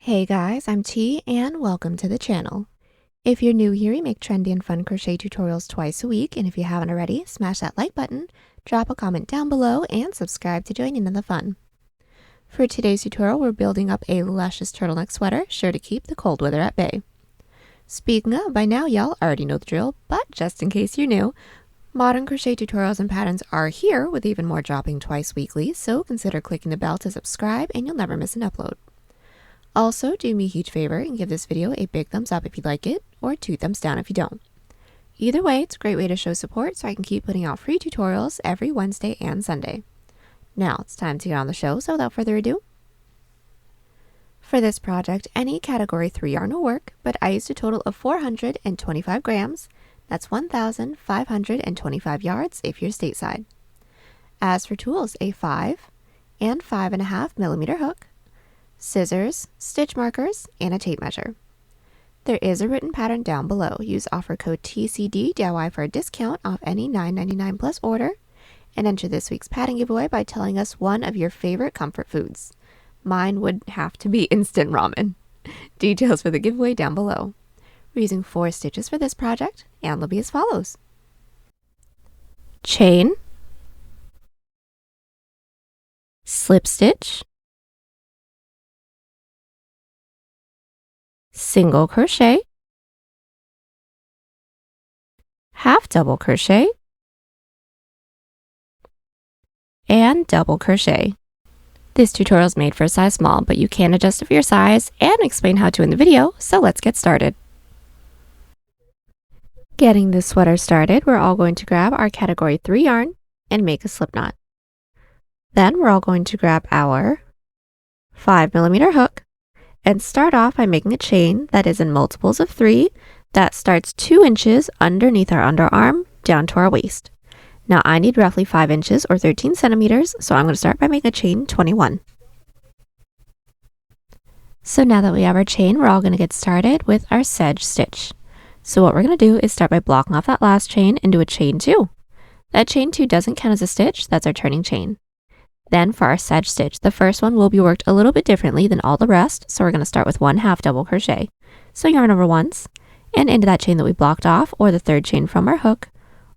Hey guys, I'm T and welcome to the channel. If you're new here, we make trendy and fun crochet tutorials twice a week, and if you haven't already, smash that like button, drop a comment down below, and subscribe to join in the fun. For today's tutorial, we're building up a luscious turtleneck sweater, sure to keep the cold weather at bay. Speaking of, by now y'all already know the drill, but just in case you're new, modern crochet tutorials and patterns are here with even more dropping twice weekly, so consider clicking the bell to subscribe and you'll never miss an upload. Also, do me a huge favor and give this video a big thumbs up if you like it, or 2 thumbs down if you don't. Either way, it's a great way to show support so I can keep putting out free tutorials every Wednesday and Sunday. Now, it's time to get on the show, so without further ado. For this project, any category 3 yarn will work, but I used a total of 425 grams. That's 1,525 yards if you're stateside. As for tools, a 5 and 5.5 millimeter hook, scissors, stitch markers, and a tape measure. There is a written pattern down below. Use offer code TCDDIY for a discount off any $9.99 plus order, and enter this week's pattern giveaway by telling us one of your favorite comfort foods. Mine would have to be instant ramen. Details for the giveaway down below. We're using 4 stitches for this project, and they'll be as follows. Chain, slip stitch, single crochet, half double crochet, and double crochet. This tutorial is made for a size small, but you can adjust it for your size and explain how to in the video, so let's get started. Getting this sweater started, we're all going to grab our category 3 yarn and make a slip knot. Then we're all going to grab our 5 millimeter hook and start off by making a chain that is in multiples of 3 that starts 2 inches underneath our underarm down to our waist. Now I need roughly 5 inches or 13 centimeters, so I'm going to start by making a chain 21. So now that we have our chain, we're all going to get started with our sedge stitch. So what we're going to do is start by blocking off that last chain and do a chain 2. That chain 2 doesn't count as a stitch, that's our turning chain. Then for our sedge stitch, the first one will be worked a little bit differently than all the rest, so we're going to start with 1 half double crochet. So yarn over once, and into that chain that we blocked off, or the 3rd chain from our hook,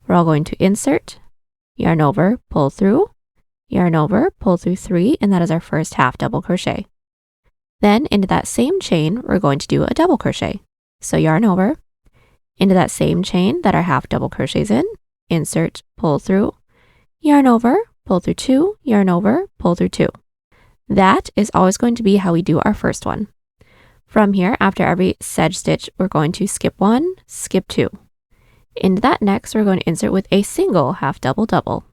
we're all going to insert, yarn over, pull through, yarn over, pull through 3, and that is our first half double crochet. Then into that same chain, we're going to do a double crochet. So yarn over, into that same chain that our half double crochets in, insert, pull through, yarn over, pull through 2, yarn over, pull through 2. That is always going to be how we do our first one. From here, after every sedge stitch, we're going to skip 1, skip 2. Into that next, we're going to insert with a single half double double.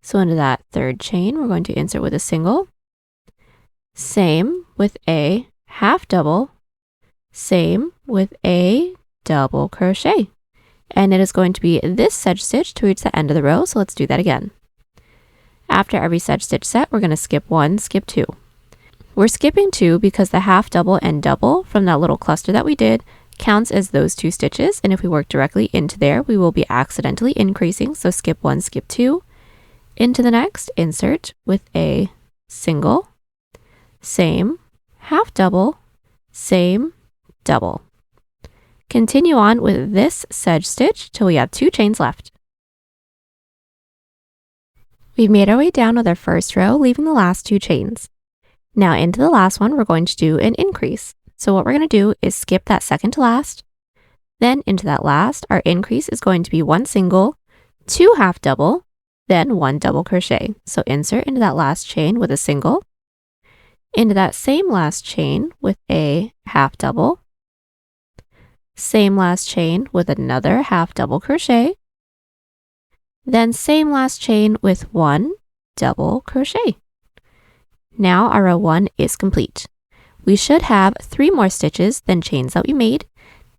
So into that 3rd chain, we're going to insert with a single, same with a half double, same with a double crochet. And it is going to be this sedge stitch to reach the end of the row, so let's do that again. After every sedge stitch set, we're going to skip 1, skip 2. We're skipping 2 because the half double and double from that little cluster that we did counts as those 2 stitches, and if we work directly into there, we will be accidentally increasing, so skip 1, skip 2. Into the next, insert with a single, same, half double, same, double. Continue on with this sedge stitch till we have 2 chains left. We've made our way down with our first row, leaving the last 2 chains. Now into the last one, we're going to do an increase. So what we're going to do is skip that second to last. Then into that last, our increase is going to be 1 single, 2 half double, then 1 double crochet. So insert into that last chain with a single, into that same last chain with a half double, same last chain with another half double crochet, then same last chain with 1 double crochet. Now our row 1 is complete. We should have 3 more stitches than chains that we made.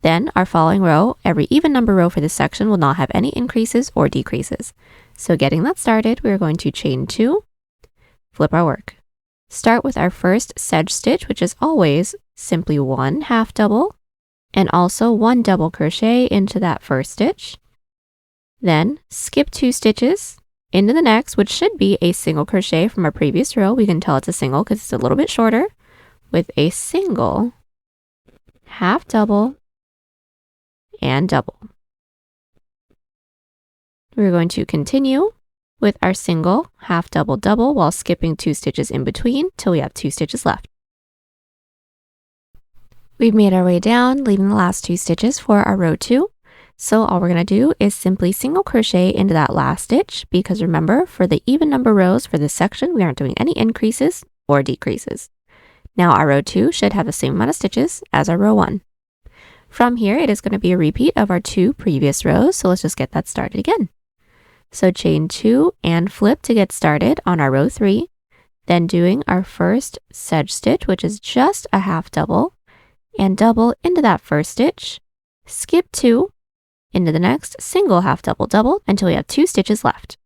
Then our following row, every even number row for this section will not have any increases or decreases. So getting that started, we're going to chain 2, flip our work. Start with our first sedge stitch, which is always simply 1 half double, and also 1 double crochet into that first stitch. Then skip 2 stitches into the next, which should be a single crochet from our previous row. We can tell it's a single because it's a little bit shorter. with a single, half double, and double. We're going to continue with our single, half double, double while skipping 2 stitches in between till we have 2 stitches left. We've made our way down, leaving the last 2 stitches for our row 2. So all we're going to do is simply single crochet into that last stitch, because remember, for the even number rows for this section, we aren't doing any increases or decreases. Now our row 2 should have the same amount of stitches as our row 1. From here, it is going to be a repeat of our 2 previous rows, so let's just get that started again. So chain 2 and flip to get started on our row 3, then doing our first sedge stitch, which is just a half double, and double into that first stitch, skip 2, into the next single half double double until we have 2 stitches left.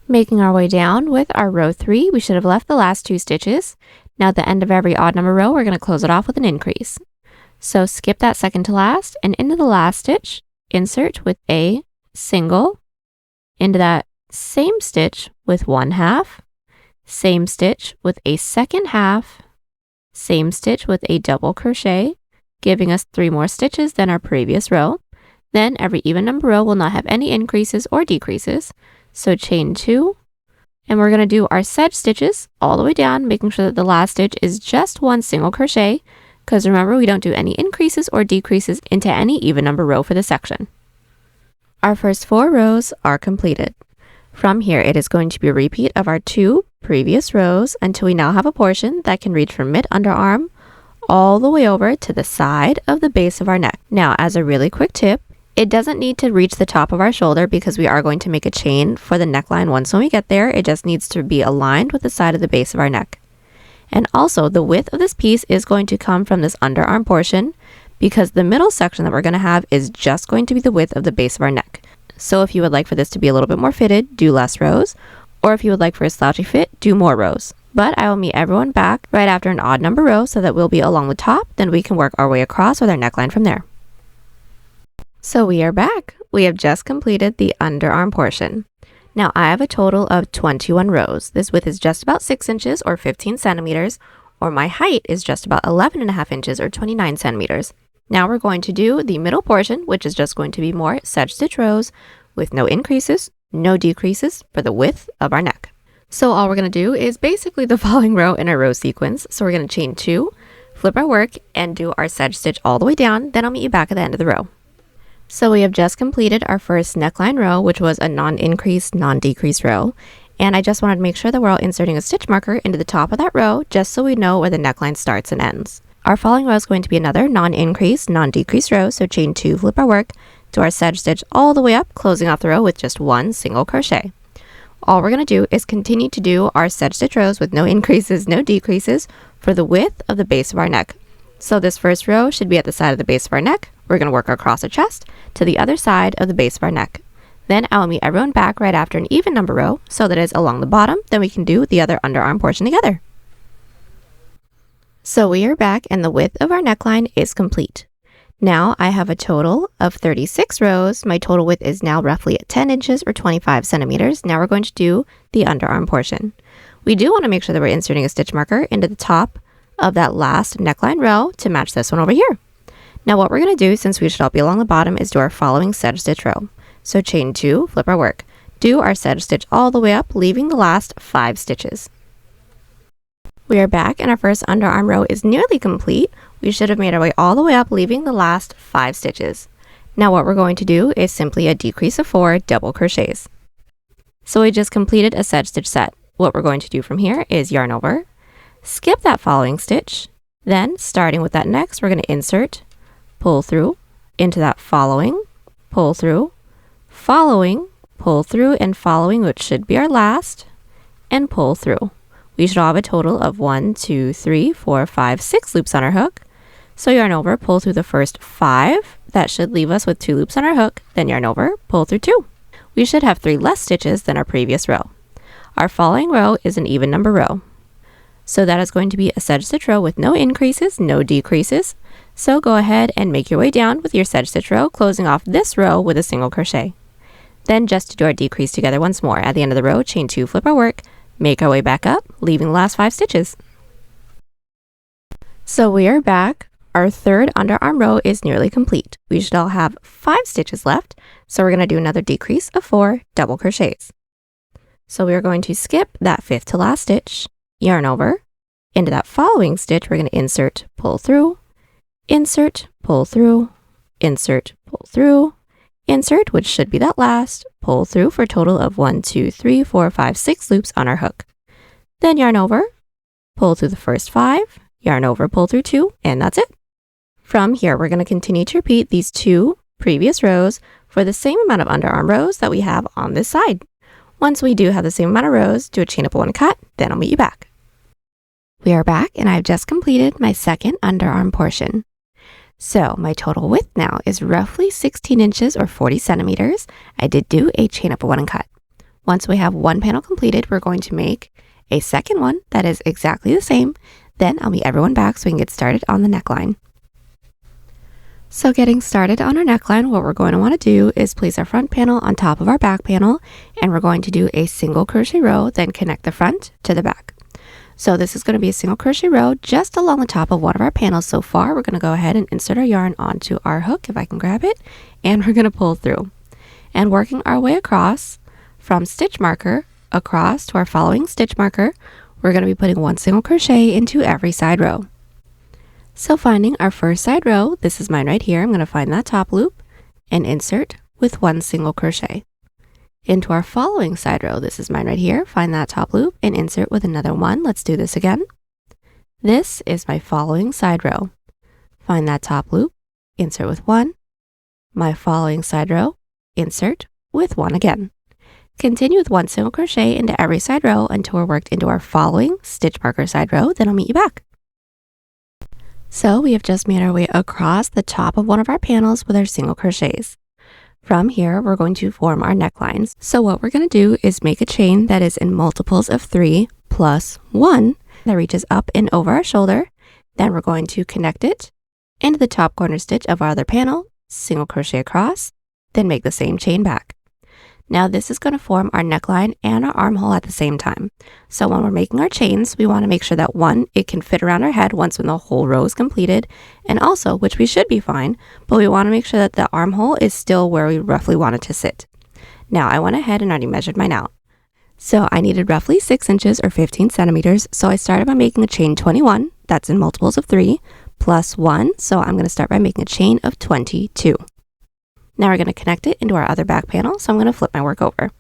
Making our way down with our row 3, we should have left the last 2 stitches. Now at the end of every odd number row, we're going to close it off with an increase. So skip that second to last and into the last stitch, insert with a single, into that same stitch with 1 half, same stitch with a second half, same stitch with a double crochet, giving us 3 more stitches than our previous row. Then every even number row will not have any increases or decreases. So chain 2, and we're going to do our sedge stitches all the way down, making sure that the last stitch is just 1 single crochet, because remember, we don't do any increases or decreases into any even number row for this section. Our first 4 rows are completed. From here, it is going to be a repeat of our 2 previous rows until we now have a portion that can reach from mid-underarm all the way over to the side of the base of our neck. Now, as a really quick tip, it doesn't need to reach the top of our shoulder because we are going to make a chain for the neckline once when we get there. It just needs to be aligned with the side of the base of our neck. And also, the width of this piece is going to come from this underarm portion because the middle section that we're going to have is just going to be the width of the base of our neck. So if you would like for this to be a little bit more fitted, do less rows. Or if you would like for a slouchy fit, do more rows. But I will meet everyone back right after an odd number row so that we'll be along the top. Then we can work our way across with our neckline from there. So we are back. We have just completed the underarm portion. Now I have a total of 21 rows. This width is just about 6 inches or 15 centimeters, or my height is just about 11.5 inches or 29 centimeters. Now we're going to do the middle portion, which is just going to be more sedge stitch rows with no increases, no decreases for the width of our neck. So all we're going to do is basically the following row in our row sequence. So we're going to chain 2, flip our work, and do our sedge stitch all the way down. Then I'll meet you back at the end of the row. So we have just completed our first neckline row, which was a non-increase, non-decrease row. And I just wanted to make sure that we're all inserting a stitch marker into the top of that row, just so we know where the neckline starts and ends. Our following row is going to be another non-increase, non-decrease row. So chain 2, flip our work, do our sedge stitch all the way up, closing off the row with just 1 single crochet. All we're going to do is continue to do our sedge stitch rows with no increases, no decreases for the width of the base of our neck. So this first row should be at the side of the base of our neck. We're going to work across our chest to the other side of the base of our neck. Then I will meet everyone back right after an even number row so that it's along the bottom. Then we can do the other underarm portion together. So we are back and the width of our neckline is complete. Now I have a total of 36 rows. My total width is now roughly at 10 inches or 25 centimeters. Now we're going to do the underarm portion. We do want to make sure that we're inserting a stitch marker into the top of that last neckline row to match this one over here. Now what we're going to do, since we should all be along the bottom, is do our following sedge stitch row. So chain 2, flip our work, do our sedge stitch all the way up, leaving the last 5 stitches. We are back and our first underarm row is nearly complete. We should have made our way all the way up, leaving the last 5 stitches. Now what we're going to do is simply a decrease of 4 double crochets. So we just completed a sedge stitch set. What we're going to do from here is yarn over, skip that following stitch, then starting with that next, we're going to insert, pull through, into that following, pull through, following, pull through, and following, which should be our last, and pull through. We should all have a total of 1, 2, 3, 4, 5, 6 loops on our hook. So yarn over, pull through the first 5. That should leave us with 2 loops on our hook. Then yarn over, pull through 2. We should have 3 less stitches than our previous row. Our following row is an even number row. So that is going to be a sedge stitch row with no increases, no decreases. So go ahead and make your way down with your sedge stitch row, closing off this row with a single crochet. Then just to do our decrease together once more. At the end of the row, chain 2, flip our work, make our way back up, leaving the last 5 stitches. So we are back. Our third underarm row is nearly complete. We should all have 5 stitches left, so we're going to do another decrease of 4 double crochets. So we are going to skip that 5th to last stitch, yarn over. Into that following stitch, we're going to insert, pull through, insert, pull through, insert, pull through, insert, which should be that last, pull through for a total of 1, 2, 3, 4, 5, 6 loops on our hook. Then yarn over, pull through the first 5, yarn over, pull through 2, and that's it. From here, we're going to continue to repeat these 2 previous rows for the same amount of underarm rows that we have on this side. Once we do have the same amount of rows, do a chain up 1 cut, then I'll meet you back. We are back, and I've just completed my second underarm portion. So my total width now is roughly 16 inches or 40 centimeters. I did do a chain up 1 cut. Once we have one panel completed, we're going to make a second one that is exactly the same. Then I'll meet everyone back so we can get started on the neckline. So getting started on our neckline, what we're going to want to do is place our front panel on top of our back panel, and we're going to do a single crochet row, then connect the front to the back. So this is going to be a single crochet row just along the top of one of our panels so far. We're going to go ahead and insert our yarn onto our hook, if I can grab it, and we're going to pull through. And working our way across from stitch marker across to our following stitch marker, we're going to be putting 1 single crochet into every side row. So finding our first side row, this is mine right here, I'm going to find that top loop and insert with 1 single crochet. Into our following side row, this is mine right here, find that top loop and insert with another 1. Let's do this again. This is my following side row. Find that top loop, insert with 1. My following side row, insert with 1 again. Continue with 1 single crochet into every side row until we're worked into our following stitch marker side row, then I'll meet you back. So we have just made our way across the top of one of our panels with our single crochets. From here, we're going to form our necklines. So what we're going to do is make a chain that is in multiples of 3 plus 1 that reaches up and over our shoulder. Then we're going to connect it into the top corner stitch of our other panel, single crochet across, then make the same chain back. Now this is going to form our neckline and our armhole at the same time. So when we're making our chains, we want to make sure that 1, it can fit around our head once when the whole row is completed, and also, which we should be fine, but we want to make sure that the armhole is still where we roughly want it to sit. Now I went ahead and already measured mine out. So I needed roughly 6 inches or 15 centimeters, so I started by making a chain 21, that's in multiples of 3, plus 1, so I'm going to start by making a chain of 22. Now we're going to connect it into our other back panel, so I'm going to flip my work over.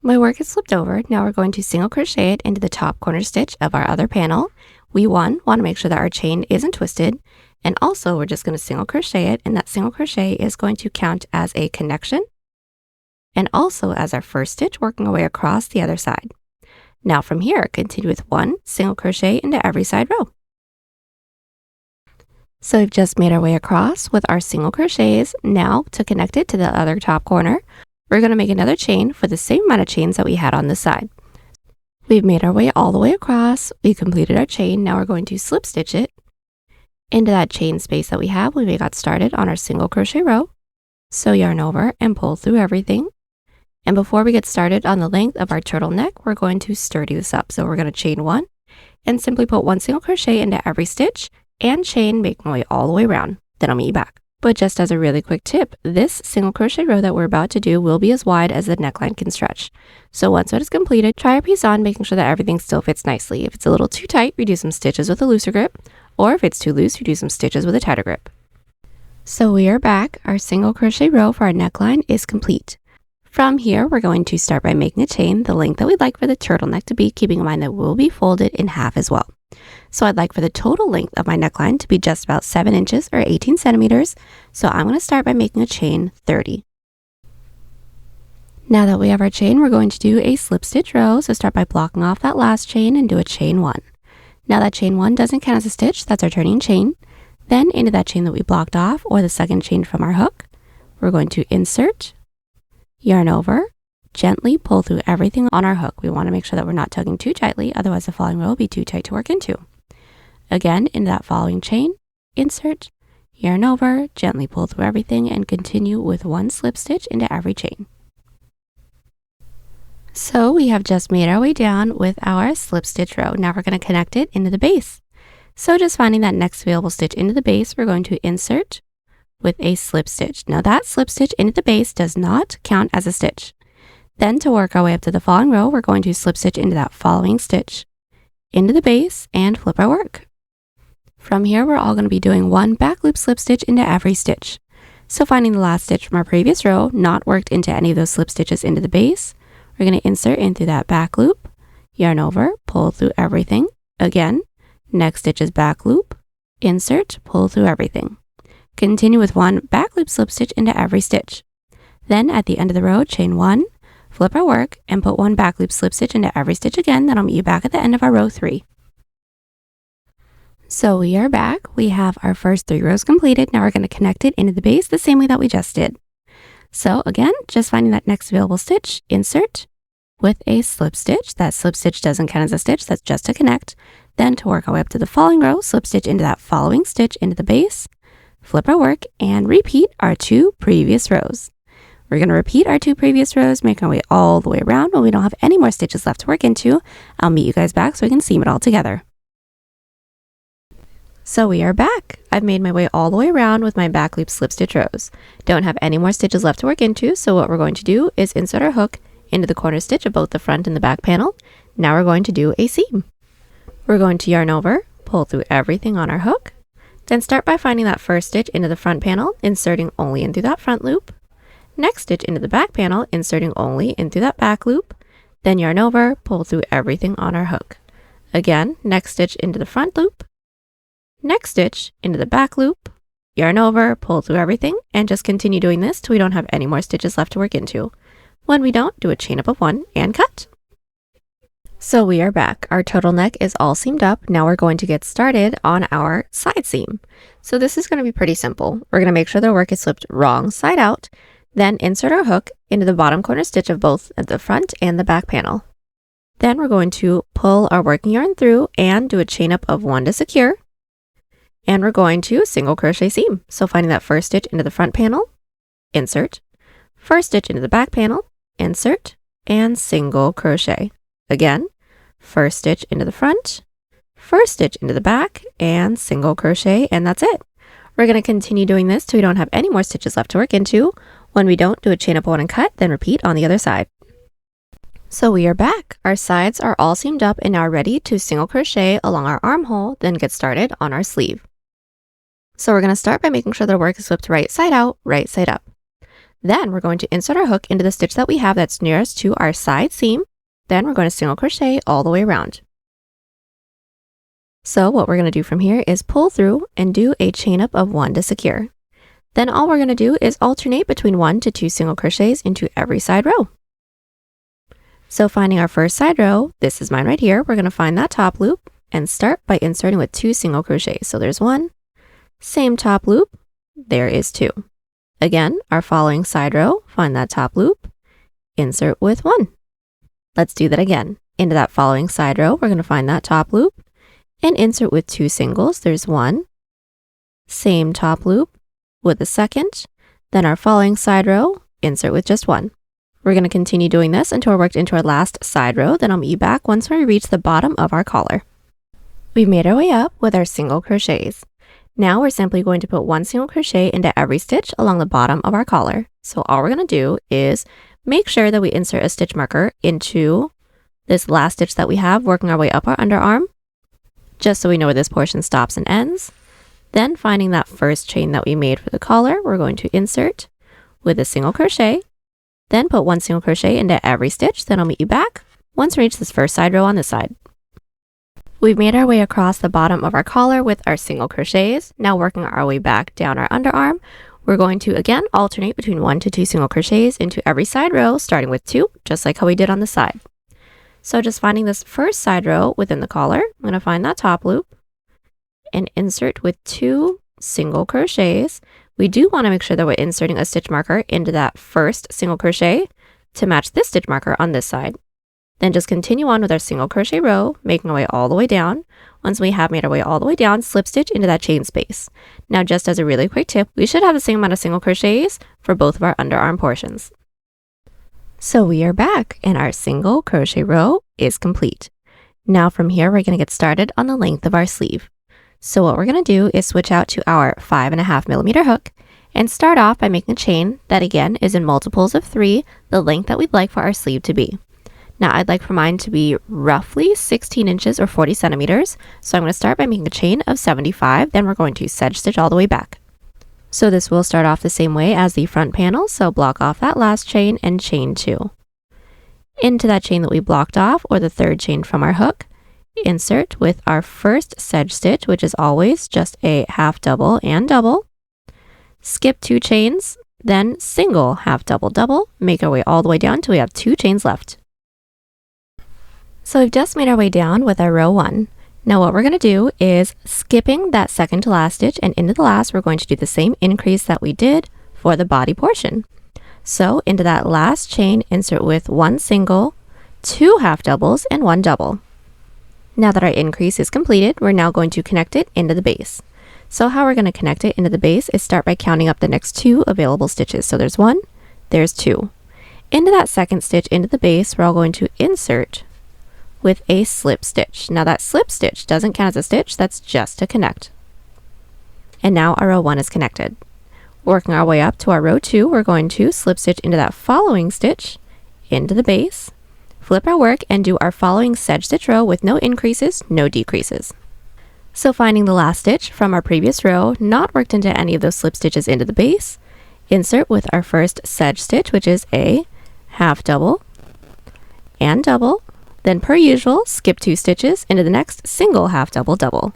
My work is flipped over. Now we're going to single crochet it into the top corner stitch of our other panel. We want to make sure that our chain isn't twisted, and also we're just going to single crochet it, and that single crochet is going to count as a connection and also as our first stitch, working our way across the other side. Now from here, continue with 1 single crochet into every side row. So we've just made our way across with our single crochets. Now to connect it to the other top corner, we're going to make another chain for the same amount of chains that we had on this side. We've made our way all the way across. We completed our chain. Now we're going to slip stitch it into that chain space that we have when we got started on our single crochet row. So yarn over and pull through everything. And before we get started on the length of our turtleneck, we're going to sturdy this up. So we're going to chain 1 and simply put 1 single crochet into every stitch and chain, making my way all the way around. Then I'll meet you back. But just as a really quick tip, this single crochet row that we're about to do will be as wide as the neckline can stretch. So once it is completed, try your piece on, making sure that everything still fits nicely. If it's a little too tight, redo some stitches with a looser grip, or if it's too loose, redo some stitches with a tighter grip. So we are back. Our single crochet row for our neckline is complete. From here, we're going to start by making a chain the length that we'd like for the turtleneck to be, keeping in mind that we'll be folded in half as well. So I'd like for the total length of my neckline to be just about 7 inches or 18 centimeters. So I'm going to start by making a chain 30. Now that we have our chain, we're going to do a slip stitch row. So start by blocking off that last chain and do a chain 1. Now that chain 1 doesn't count as a stitch, that's our turning chain. Then into that chain that we blocked off, or the second chain from our hook, we're going to insert, yarn over, gently pull through everything on our hook. We want to make sure that we're not tugging too tightly, otherwise the following row will be too tight to work into. Again, into that following chain, insert, yarn over, gently pull through everything, and continue with 1 slip stitch into every chain. So we have just made our way down with our slip stitch row. Now we're going to connect it into the base. So just finding that next available stitch into the base, we're going to insert with a slip stitch. Now that slip stitch into the base does not count as a stitch. Then to work our way up to the following row, we're going to slip stitch into that following stitch, into the base, and flip our work. From here, we're all going to be doing one back loop slip stitch into every stitch. So finding the last stitch from our previous row, not worked into any of those slip stitches into the base, we're going to insert in through that back loop, yarn over, pull through everything. Again, next stitch is back loop, insert, pull through everything. Continue with one back loop slip stitch into every stitch. Then at the end of the row, chain 1, flip our work, and put one back loop slip stitch into every stitch again. That'll meet you back at the end of our row 3. So we are back. We have our first 3 rows completed. Now we're going to connect it into the base the same way that we just did. So again, just finding that next available stitch, insert with a slip stitch. That slip stitch doesn't count as a stitch, that's just to connect. Then to work our way up to the following row, slip stitch into that following stitch into the base, flip our work, and repeat our 2 previous rows. We're going to repeat our 2 previous rows, make our way all the way around. When we don't have any more stitches left to work into, I'll meet you guys back so we can seam it all together. So we are back. I've made my way all the way around with my back loop slip stitch rows. Don't have any more stitches left to work into, so what we're going to do is insert our hook into the corner stitch of both the front and the back panel. Now we're going to do a seam. We're going to yarn over, pull through everything on our hook, then start by finding that first stitch into the front panel, inserting only into that front loop. Next stitch into the back panel, inserting only into that back loop, then yarn over, pull through everything on our hook. Again, next stitch into the front loop, next stitch into the back loop, yarn over, pull through everything, and just continue doing this till we don't have any more stitches left to work into. When we don't, do a chain up of 1 and cut. So we are back. Our turtleneck is all seamed up. Now we're going to get started on our side seam. So this is going to be pretty simple. We're going to make sure the work is slipped wrong side out, then insert our hook into the bottom corner stitch of both the front and the back panel. Then we're going to pull our working yarn through and do a chain up of 1 to secure. And we're going to single crochet seam. So finding that first stitch into the front panel, insert, first stitch into the back panel, insert, and single crochet. Again, first stitch into the front, first stitch into the back, and single crochet, and that's it. We're going to continue doing this till we don't have any more stitches left to work into. When we don't, do a chain up 1 and cut, then repeat on the other side. So we are back. Our sides are all seamed up and now ready to single crochet along our armhole, then get started on our sleeve. So we're going to start by making sure the work is flipped right side out, right side up. Then we're going to insert our hook into the stitch that we have that's nearest to our side seam. Then we're going to single crochet all the way around. So what we're going to do from here is pull through and do a chain up of 1 to secure. Then all we're going to do is alternate between 1 to 2 single crochets into every side row. So finding our first side row, this is mine right here, we're going to find that top loop and start by inserting with 2 single crochets. So there's 1, same top loop, there is 2. Again, our following side row, find that top loop, insert with 1. Let's do that again. Into that following side row, we're going to find that top loop and insert with 2 singles. There's 1, same top loop with a second, then our following side row, insert with just 1. We're going to continue doing this until we're worked into our last side row, then I'll meet you back once we reach the bottom of our collar. We've made our way up with our single crochets. Now we're simply going to put 1 single crochet into every stitch along the bottom of our collar. So all we're going to do is make sure that we insert a stitch marker into this last stitch that we have, working our way up our underarm, just so we know where this portion stops and ends. Then finding that first chain that we made for the collar, we're going to insert with a single crochet, then put 1 single crochet into every stitch. Then I'll meet you back once we reach this first side row on this side. We've made our way across the bottom of our collar with our single crochets. Now working our way back down our underarm, we're going to again alternate between 1 to 2 single crochets into every side row, starting with 2, just like how we did on the side. So just finding this first side row within the collar, I'm going to find that top loop and insert with 2 single crochets. We do want to make sure that we're inserting a stitch marker into that first single crochet to match this stitch marker on this side. Then just continue on with our single crochet row, making our way all the way down. Once we have made our way all the way down, slip stitch into that chain space. Now just as a really quick tip, we should have the same amount of single crochets for both of our underarm portions. So we are back and our single crochet row is complete. Now from here, we're going to get started on the length of our sleeve. So what we're going to do is switch out to our 5.5mm hook and start off by making a chain that again is in multiples of 3, the length that we'd like for our sleeve to be. Now I'd like for mine to be roughly 16 inches or 40 centimeters, so I'm going to start by making a chain of 75, then we're going to sedge stitch all the way back. So this will start off the same way as the front panel, so block off that last chain and chain 2. Into that chain that we blocked off, or the third chain from our hook, insert with our first sedge stitch, which is always just a half double and double. Skip 2 chains, then single half double double, make our way all the way down till we have 2 chains left. So we've just made our way down with our row 1. Now what we're going to do is, skipping that second to last stitch and into the last, we're going to do the same increase that we did for the body portion. So into that last chain, insert with 1 single, 2 half doubles, and 1 double. Now that our increase is completed, we're now going to connect it into the base. So how we're going to connect it into the base is start by counting up the next 2 available stitches. So there's 1, there's 2. Into that second stitch into the base, we're all going to insert with a slip stitch. Now that slip stitch doesn't count as a stitch, that's just to connect. And now our row 1 is connected. Working our way up to our row 2, we're going to slip stitch into that following stitch, into the base, flip our work, and do our following sedge stitch row with no increases, no decreases. So finding the last stitch from our previous row, not worked into any of those slip stitches into the base, insert with our first sedge stitch, which is a half double and double. Then per usual, skip 2 stitches into the next single half double double.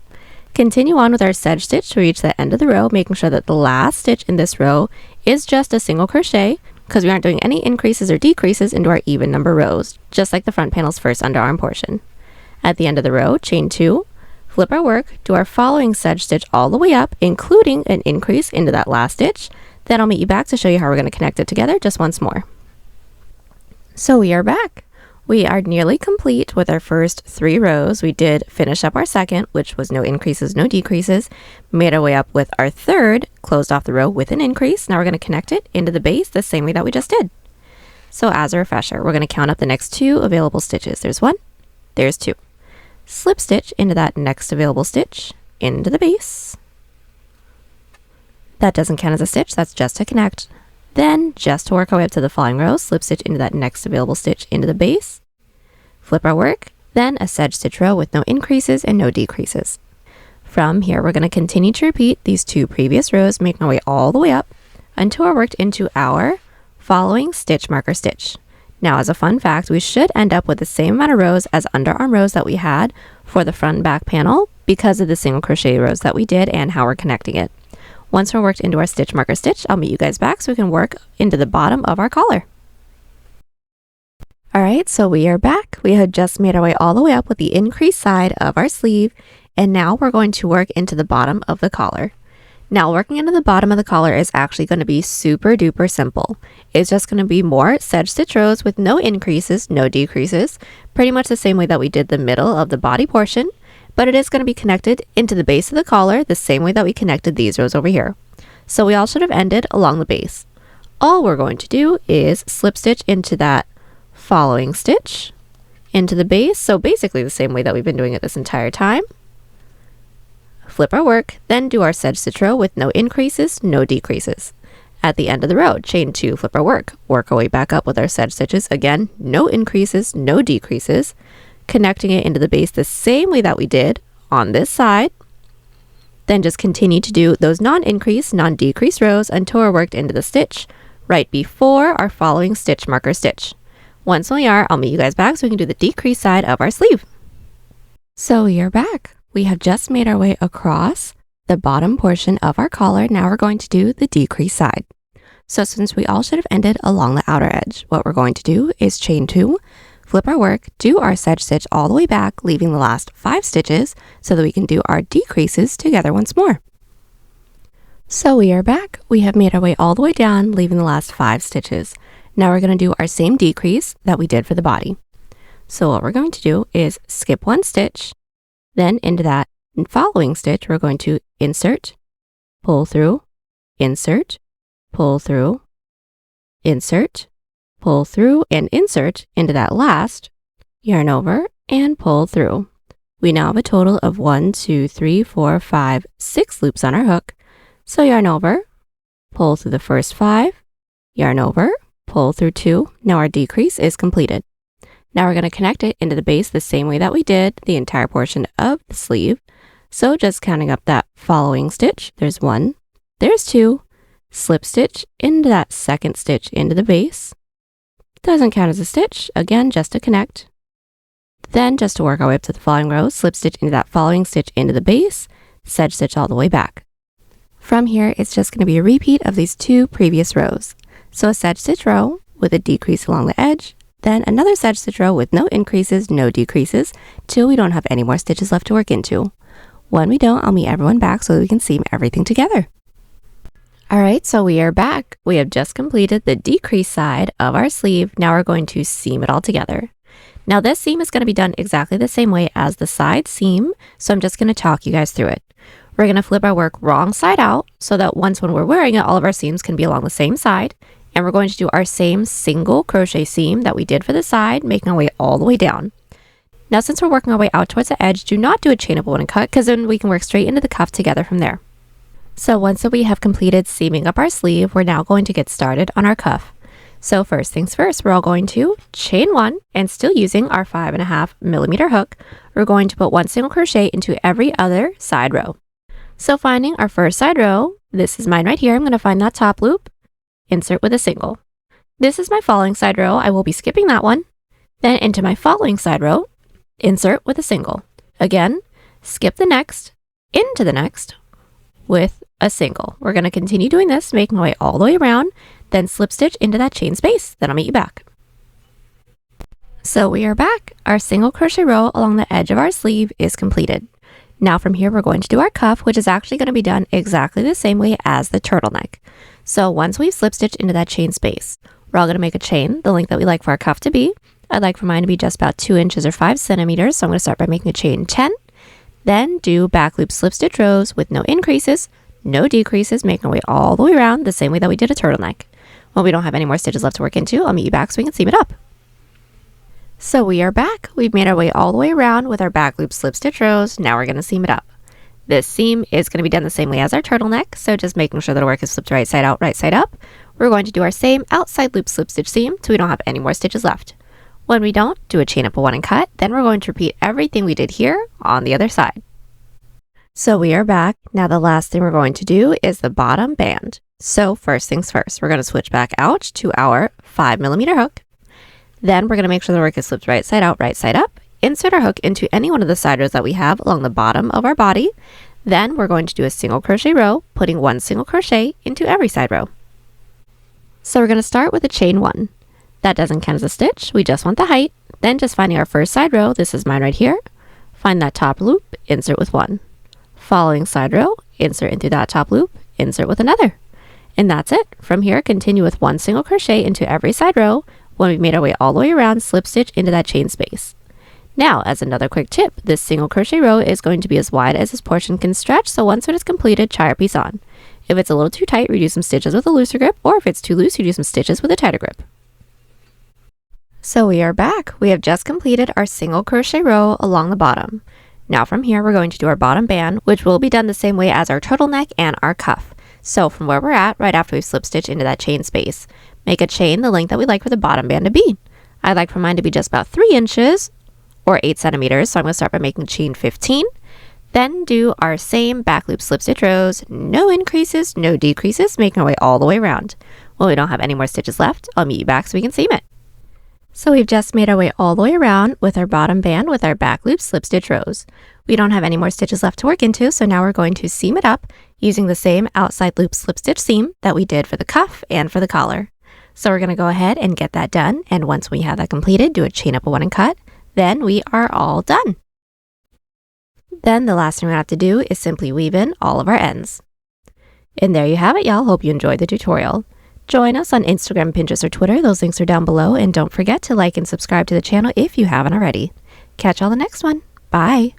Continue on with our sedge stitch to reach the end of the row, making sure that the last stitch in this row is just a single crochet, because we aren't doing any increases or decreases into our even number rows, just like the front panel's first underarm portion. At the end of the row, chain 2, flip our work, do our following sedge stitch all the way up, including an increase into that last stitch. Then I'll meet you back to show you how we're going to connect it together just once more. So we are back. We are nearly complete with our first 3 rows. We did finish up our second, which was no increases, no decreases. Made our way up with our third, closed off the row with an increase. Now we're going to connect it into the base the same way that we just did. So as a refresher, we're going to count up the next 2 available stitches. There's 1, there's 2. Slip stitch into that next available stitch, into the base. That doesn't count as a stitch, that's just to connect. Then, just to work our way up to the following row, slip stitch into that next available stitch into the base, flip our work, then a sedge stitch row with no increases and no decreases. From here, we're going to continue to repeat these 2 previous rows, making our way all the way up until we're worked into our following stitch marker stitch. Now, as a fun fact, we should end up with the same amount of rows as underarm rows that we had for the front and back panel because of the single crochet rows that we did and how we're connecting it. Once we're worked into our stitch marker stitch, I'll meet you guys back so we can work into the bottom of our collar. Alright, so we are back. We had just made our way all the way up with the increased side of our sleeve, and now we're going to work into the bottom of the collar. Now, working into the bottom of the collar is actually going to be super duper simple. It's just going to be more sedge stitch rows with no increases, no decreases, pretty much the same way that we did the middle of the body portion, but it is going to be connected into the base of the collar the same way that we connected these rows over here. So we all should have ended along the base. All we're going to do is slip stitch into that following stitch, into the base, so basically the same way that we've been doing it this entire time. Flip our work, then do our sedge stitch row with no increases, no decreases. At the end of the row, chain 2, flip our work our way back up with our sedge stitches, again, no increases, no decreases, connecting it into the base the same way that we did on this side. Then just continue to do those non-increase, non-decrease rows until we're worked into the stitch right before our following stitch marker stitch. Once we are, I'll meet you guys back so we can do the decrease side of our sleeve. So we are back. We have just made our way across the bottom portion of our collar. Now we're going to do the decrease side. So since we all should have ended along the outer edge, what we're going to do is chain 2, flip our work, do our sedge stitch all the way back, leaving the last 5 stitches so that we can do our decreases together once more. So we are back. We have made our way all the way down, leaving the last 5 stitches. Now we're going to do our same decrease that we did for the body. So what we're going to do is skip 1 stitch, then into that following stitch, we're going to insert, pull through, insert, pull through, insert, pull through, and insert into that last, yarn over, and pull through. We now have a total of 1, 2, 3, 4, 5, 6 loops on our hook. So yarn over, pull through the first 5, yarn over, pull through 2. Now our decrease is completed. Now we're going to connect it into the base the same way that we did the entire portion of the sleeve. So just counting up that following stitch, there's 1, there's 2, slip stitch into that second stitch into the base. Doesn't count as a stitch, again, just to connect. Then just to work our way up to the following row, slip stitch into that following stitch into the base, sedge stitch all the way back. From here, it's just going to be a repeat of these 2 previous rows. So a sedge stitch row with a decrease along the edge, then another sedge stitch row with no increases, no decreases, till we don't have any more stitches left to work into. When we don't, I'll meet everyone back so that we can seam everything together. Alright, so we are back. We have just completed the decrease side of our sleeve. Now we're going to seam it all together. Now this seam is going to be done exactly the same way as the side seam, so I'm just going to talk you guys through it. We're going to flip our work wrong side out so that once when we're wearing it, all of our seams can be along the same side. And we're going to do our same single crochet seam that we did for the side, making our way all the way down. Now since we're working our way out towards the edge, do not do a chain up one and cut, because then we can work straight into the cuff together from there. So once that we have completed seaming up our sleeve, we're now going to get started on our cuff. So first things first, we're all going to chain 1, and still using our 5.5mm hook, we're going to put 1 single crochet into every other side row. So finding our first side row, this is mine right here, I'm going to find that top loop, insert with a single. This is my following side row, I will be skipping that one. Then into my following side row, insert with a single. Again, skip the next, into the next, with a single. We're going to continue doing this, making our way all the way around, then slip stitch into that chain space. Then I'll meet you back. So we are back. Our single crochet row along the edge of our sleeve is completed. Now from here, we're going to do our cuff, which is actually going to be done exactly the same way as the turtleneck. So once we've slip stitched into that chain space, we're all going to make a chain, the length that we like for our cuff to be. I'd like for mine to be just about 2 inches or 5 centimeters. So I'm going to start by making a chain 10, then do back loop slip stitch rows with no increases, no decreases, making our way all the way around the same way that we did a turtleneck. When we don't have any more stitches left to work into, I'll meet you back so we can seam it up. So we are back. We've made our way all the way around with our back loop slip stitch rows. Now we're going to seam it up. This seam is going to be done the same way as our turtleneck, so just making sure that our work is flipped right side out, right side up. We're going to do our same outside loop slip stitch seam so we don't have any more stitches left. When we don't, do a chain up a 1 and cut. Then we're going to repeat everything we did here on the other side. So we are back. Now the last thing we're going to do is the bottom band. So first things first, we're going to switch back out to our 5mm hook. Then we're going to make sure the work is flipped right side out, right side up. Insert our hook into any one of the side rows that we have along the bottom of our body. Then we're going to do a single crochet row, putting 1 single crochet into every side row. So we're going to start with a chain 1. That doesn't count as a stitch, we just want the height. Then just finding our first side row, this is mine right here. Find that top loop, insert with 1. Following side row, insert into that top loop, insert with another. And that's it. From here, continue with 1 single crochet into every side row. When we've made our way all the way around, slip stitch into that chain space. Now, as another quick tip, this single crochet row is going to be as wide as this portion can stretch, so once it is completed, try your piece on. If it's a little too tight, redo some stitches with a looser grip, or if it's too loose, you do some stitches with a tighter grip. So we are back. We have just completed our single crochet row along the bottom. Now from here, we're going to do our bottom band, which will be done the same way as our turtleneck and our cuff. So from where we're at, right after we've slip stitched into that chain space, make a chain the length that we like for the bottom band to be. I'd like for mine to be just about 3 inches or 8 centimeters. So I'm going to start by making chain 15. Then do our same back loop slip stitch rows, no increases, no decreases, making our way all the way around. When we don't have any more stitches left, I'll meet you back so we can seam it. So we've just made our way all the way around with our bottom band with our back loop slip stitch rows. We don't have any more stitches left to work into, so now we're going to seam it up using the same outside loop slip stitch seam that we did for the cuff and for the collar. So we're going to go ahead and get that done, and once we have that completed, do a chain up a 1 and cut. Then we are all done. Then the last thing we have to do is simply weave in all of our ends. And there you have it, y'all. Hope you enjoyed the tutorial. Join us on Instagram, Pinterest, or Twitter. Those links are down below. And don't forget to like and subscribe to the channel if you haven't already. Catch y'all the next one. Bye.